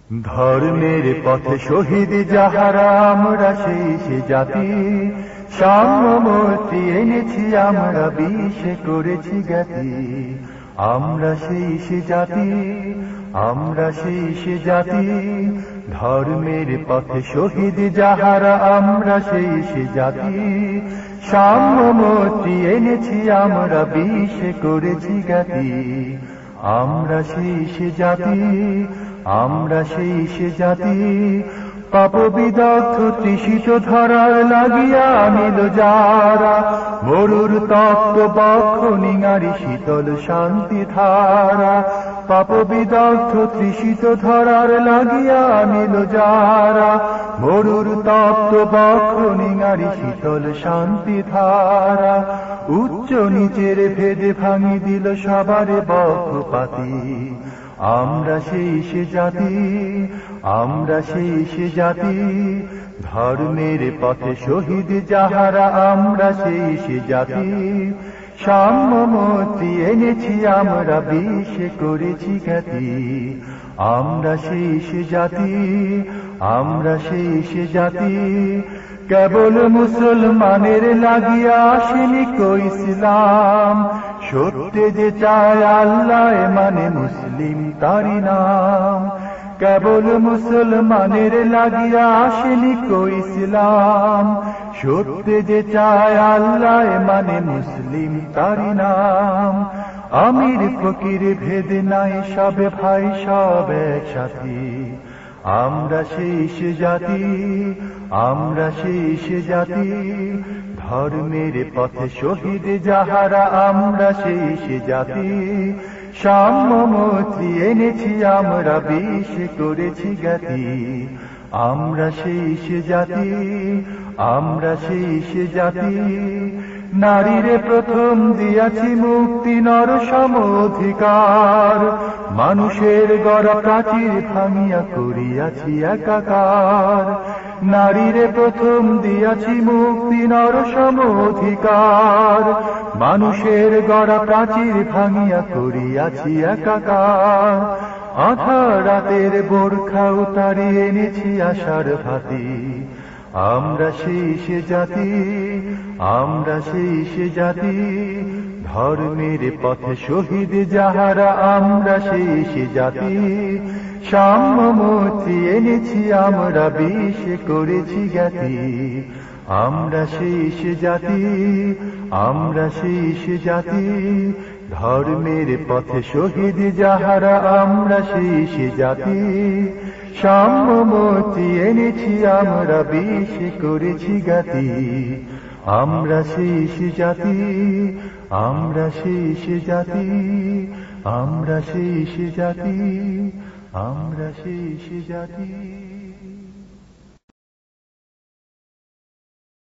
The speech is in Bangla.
ধর্মের পথে শহীদ যাহারা আমরা সেই সে জাতি, সাম্যমূর্তি এনেছি আমরা বিষে করেছি জ্ঞাতি। আমরা সেই সে জাতি, আমরা সেই সে জাতি, ধর্মের পথে শহীদ যাহারা আমরা সেই সে জাতি, সাম্যমূর্তি এনেছি আমরা বিষে করেছি জ্ঞাতি। আমরা সেই সে জাতি, আমরা সেই সে জাতি, পাপ বিদগ্ধ তৃষিত ধরার লাগিয়া নিল যারা, মরুর তপ্ত বক্ষ নিঙারি শীতল শান্তি ধারা। পাপ বিদগ্ধ তৃষিত ধরার লাগিয়া নিল যারা, মরুর তপ্ত বক্ষ নিঙারি শীতল শান্তি ধারা। উচ্চ নিচের ভেদে ভাঙি দিল সবার পক্ষপাতী। আমরা সেই সে জাতি, আমরা সেই সে জাতি, ধর্মের পথে শহীদ যাহারা আমরা সেই সে জাতি, সাম্যমূর্তি এনেছি আমরা বিষে করেছি খ্যাতি। আমরা সেই সে জাতি, আমরা সেই সে জাতি, কেবল মুসলমানের লাগিয়া আসেনি কো ইসলাম, সত্যে যে চায় আল্লাহ মানে মুসলিম তারি নাম। কেবল মুসলমানের লাগিয়া আসেনি কো ইসলাম, সত্যে যে চায় আল্লাহ মানে মুসলিম তারি নাম। আমির ফকির ভেদ নাই সবে ভাই সব একসাথী। আমরা সেই সে জাতি, আমরা সেই সে জাতি, ধর্মের পথে শহীদ যাহারা আমরা সেই সে জাতি, সাম্যমূর্তি এনেছি আমরা বিষে করেছি জ্ঞাতি। আমরা সেই সে জাতি, আমরা সেই সে জাতি, নারীরে প্রথম দিয়াছি মুক্তি নর সম অধিকার, মানুষের গড়া প্রাচীর ভাঙিয়া করিয়াছি একাকার। নারীরে প্রথম দিয়াছি মুক্তি নর সম অধিকার, মানুষের গড়া প্রাচীর ভাঙিয়া করিয়াছি একাকার। আধার রাতের বোরখা উতারিয়ে এনেছি আশার ভাতি। আমরা সেই সে জাতি, আমরা সেই সে জাতি, ধর্মের পথে শহীদ যাহারা আমরা সেই সে জাতি, সাম্যমূর্তি এনেছি আমরা বিষে করেছি জ্ঞাতি। আমরা সেই সে জাতি, আমরা সেই সে জাতি, ধর্মের পথে শহীদ যাহারা আমরা সেই সে জাতি, সাম্যমূর্তি এনেছি আমরা বিষে করেছি জ্ঞাতি। আমরা সেই সে জাতি, আমরা সেই সে জাতি, আমরা সেই সে জাতি, আমরা সেই সে জাতি।